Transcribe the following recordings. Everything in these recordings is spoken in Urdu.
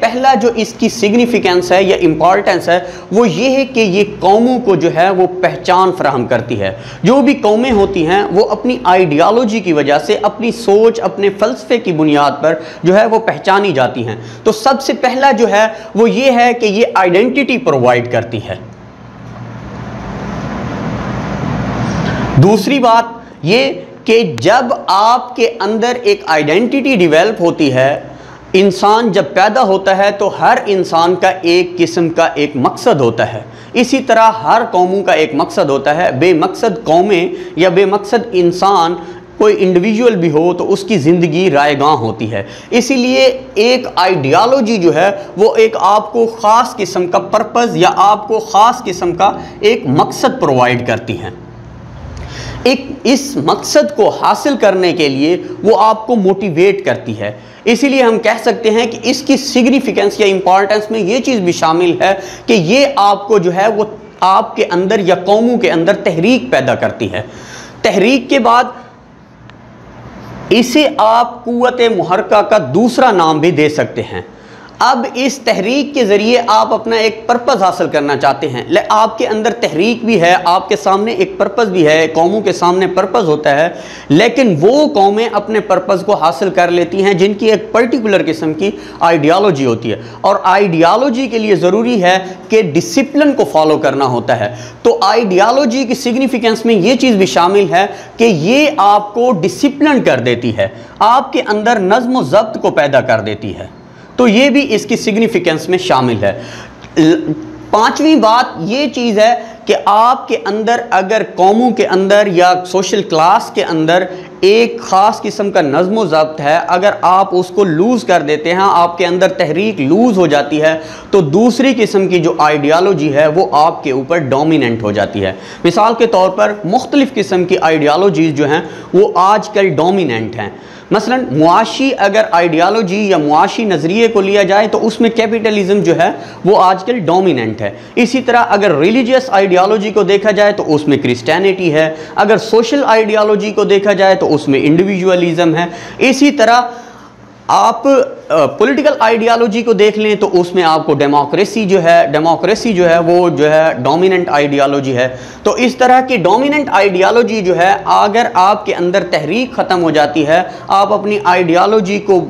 پہلا جو اس کی سگنیفیکنس ہے یا امپورٹنس ہے وہ یہ ہے کہ یہ قوموں کو جو ہے وہ پہچان فراہم کرتی ہے۔ جو بھی قومیں ہوتی ہیں وہ اپنی آئیڈیالوجی کی وجہ سے، اپنی سوچ، اپنے فلسفے کی بنیاد پر جو ہے وہ پہچانی جاتی ہیں۔ تو سب سے پہلا جو ہے وہ یہ ہے کہ یہ آئیڈینٹی پرووائڈ کرتی ہے۔ دوسری بات یہ کہ جب آپ کے اندر ایک آئیڈینٹی ڈیولپ ہوتی ہے، انسان جب پیدا ہوتا ہے تو ہر انسان کا ایک قسم کا ایک مقصد ہوتا ہے۔ اسی طرح ہر قوموں کا ایک مقصد ہوتا ہے۔ بے مقصد قومیں یا بے مقصد انسان کوئی انڈیویجول بھی ہو تو اس کی زندگی رائے گاں ہوتی ہے۔ اسی لیے ایک آئیڈیالوجی جو ہے وہ ایک آپ کو خاص قسم کا پرپز یا آپ کو خاص قسم کا ایک مقصد پرووائڈ کرتی ہیں۔ اس مقصد کو حاصل کرنے کے لیے وہ آپ کو موٹیویٹ کرتی ہے۔ اسی لیے ہم کہہ سکتے ہیں کہ اس کی سگنیفیکنس یا امپورٹنس میں یہ چیز بھی شامل ہے کہ یہ آپ کو جو ہے وہ آپ کے اندر یا قوموں کے اندر تحریک پیدا کرتی ہے۔ تحریک کے بعد اسے آپ قوت محرکہ کا دوسرا نام بھی دے سکتے ہیں۔ اب اس تحریک کے ذریعے آپ اپنا ایک پرپز حاصل کرنا چاہتے ہیں، آپ کے اندر تحریک بھی ہے، آپ کے سامنے ایک پرپز بھی ہے، قوموں کے سامنے پرپز ہوتا ہے، لیکن وہ قومیں اپنے پرپز کو حاصل کر لیتی ہیں جن کی ایک پرٹیکولر قسم کی آئیڈیالوجی ہوتی ہے، اور آئیڈیالوجی کے لیے ضروری ہے کہ ڈسپلن کو فالو کرنا ہوتا ہے۔ تو آئیڈیالوجی کی سگنیفیکنس میں یہ چیز بھی شامل ہے کہ یہ آپ کو ڈسپلن کر دیتی ہے، آپ کے اندر نظم و ضبط کو پیدا کر دیتی ہے۔ تو یہ بھی اس کی سگنیفیکنس میں شامل ہے۔ پانچویں بات یہ چیز ہے کہ آپ کے اندر اگر قوموں کے اندر یا سوشل کلاس کے اندر ایک خاص قسم کا نظم و ضبط ہے، اگر آپ اس کو لوز کر دیتے ہیں، آپ کے اندر تحریک لوز ہو جاتی ہے، تو دوسری قسم کی جو آئیڈیالوجی ہے وہ آپ کے اوپر ڈومیننٹ ہو جاتی ہے۔ مثال کے طور پر مختلف قسم کی آئیڈیالوجیز جو ہیں وہ آج کل ڈومیننٹ ہیں۔ مثلا معاشی اگر آئیڈیالوجی یا معاشی نظریے کو لیا جائے تو اس میں کیپیٹلزم جو ہے وہ آج کل ڈومیننٹ ہے۔ اسی طرح اگر ریلیجیس آئیڈیالوجی کو دیکھا جائے تو اس میں کرسچینٹی ہے، اگر سوشل آئیڈیالوجی کو دیکھا جائے تو اس میں انڈیویجولزم ہے۔ اسی طرح آپ پولیٹیکل آئیڈیالوجی کو دیکھ لیں تو اس میں آپ کو ڈیموکریسی جو ہے وہ جو ہے ڈومیننٹ آئیڈیالوجی ہے۔ تو اس طرح کی ڈومیننٹ آئیڈیالوجی جو ہے اگر آپ کے اندر تحریک ختم ہو جاتی ہے، آپ اپنی آئیڈیالوجی کو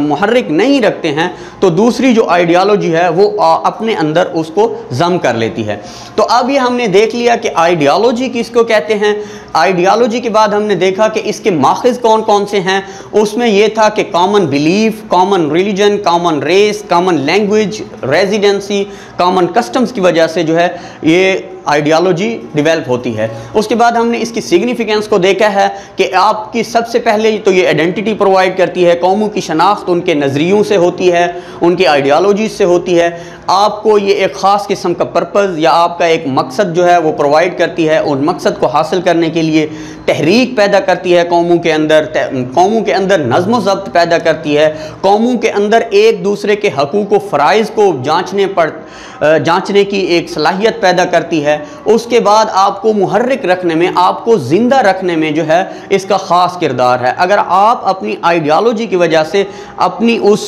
محرک نہیں رکھتے ہیں، تو دوسری جو آئیڈیالوجی ہے وہ اپنے اندر اس کو ضم کر لیتی ہے۔ تو اب یہ ہم نے دیکھ لیا کہ آئیڈیالوجی کس کو کہتے ہیں۔ آئیڈیالوجی کے بعد ہم نے دیکھا کہ اس کے ماخذ کون کون سے ہیں۔ اس میں یہ تھا کہ common belief, common religion, common race, common language, residency, common customs کی وجہ سے جو ہے یہ آئیڈیالوجی ڈیولپ ہوتی ہے۔ اس کے بعد ہم نے اس کی سگنیفیکنس کو دیکھا ہے کہ آپ کی سب سے پہلے تو یہ آئیڈینٹی پرووائڈ کرتی ہے، قوموں کی شناخت ان کے نظریوں سے ہوتی ہے، ان کی آئیڈیالوجیز سے ہوتی ہے۔ آپ کو یہ ایک خاص قسم کا پرپز یا آپ کا ایک مقصد جو ہے وہ پرووائڈ کرتی ہے، ان مقصد کو حاصل کرنے کے لیے تحریک پیدا کرتی ہے قوموں کے اندر نظم و ضبط پیدا کرتی ہے، قوموں کے اندر ایک دوسرے کے حقوق و فرائض کو جانچنے کی ایک صلاحیت پیدا کرتی ہے۔ اس کے بعد آپ کو محرک رکھنے میں، آپ کو زندہ رکھنے میں جو ہے اس کا خاص کردار ہے۔ اگر آپ اپنی آئیڈیالوجی کی وجہ سے اپنی اس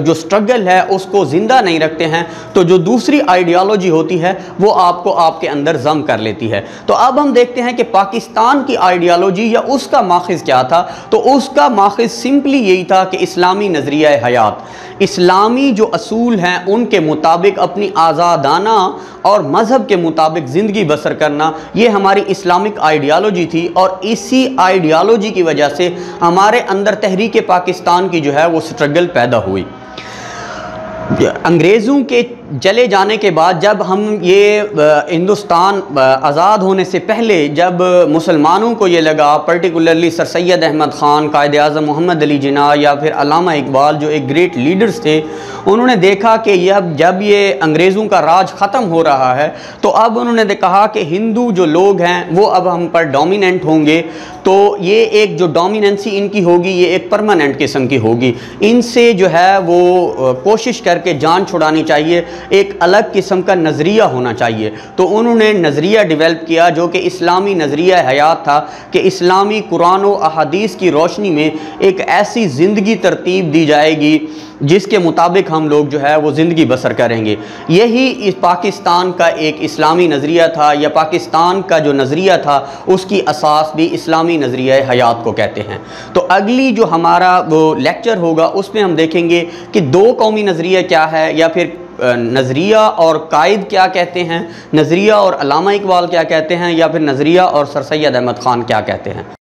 جو سٹرگل ہے اس کو زندہ نہیں رکھتے ہیں تو جو دوسری آئیڈیالوجی ہوتی ہے وہ آپ کو آپ کے اندر ضم کر لیتی ہے۔ تو اب ہم دیکھتے ہیں کہ پاکستان کی آئیڈیالوجی یا اس کا ماخذ کیا تھا۔ تو اس کا ماخذ سمپلی یہی تھا کہ اسلامی نظریہ حیات، اسلامی جو اصول ہیں ان کے مطابق اپنی آزادانہ اور مذہب کے مطابق زندگی بسر کرنا، یہ ہماری اسلامک آئیڈیالوجی تھی، اور اسی آئیڈیالوجی کی وجہ سے ہمارے اندر تحریک پاکستان کی جو ہے وہ سٹرگل پیدا ہوئی۔ انگریزوں کے چلے جانے کے بعد جب ہم یہ ہندوستان آزاد ہونے سے پہلے جب مسلمانوں کو یہ لگا، پرٹیکولرلی سر سید احمد خان، قائد اعظم محمد علی جناح یا پھر علامہ اقبال جو ایک گریٹ لیڈرز تھے، انہوں نے دیکھا کہ جب یہ انگریزوں کا راج ختم ہو رہا ہے تو اب انہوں نے کہا کہ ہندو جو لوگ ہیں وہ اب ہم پر ڈومیننٹ ہوں گے، تو یہ ایک جو ڈومیننسی ان کی ہوگی یہ ایک پرماننٹ قسم کی ہوگی، ان سے جو ہے وہ کوشش کر کے جان چھڑانی چاہیے۔ ایک الگ قسم کا نظریہ ہونا چاہیے، تو انہوں نے نظریہ ڈیولپ کیا جو کہ اسلامی نظریہ حیات تھا، کہ اسلامی قرآن و احادیث کی روشنی میں ایک ایسی زندگی ترتیب دی جائے گی جس کے مطابق ہم لوگ جو ہے وہ زندگی بسر کریں گے۔ یہی اس پاکستان کا ایک اسلامی نظریہ تھا، یا پاکستان کا جو نظریہ تھا اس کی اساس بھی اسلامی نظریہ حیات کو کہتے ہیں۔ تو اگلی جو ہمارا وہ لیکچر ہوگا اس میں ہم دیکھیں گے کہ دو قومی نظریہ کیا ہے، یا پھر نظریہ اور قائد کیا کہتے ہیں، نظریہ اور علامہ اقبال کیا کہتے ہیں، یا پھر نظریہ اور سر سید احمد خان کیا کہتے ہیں۔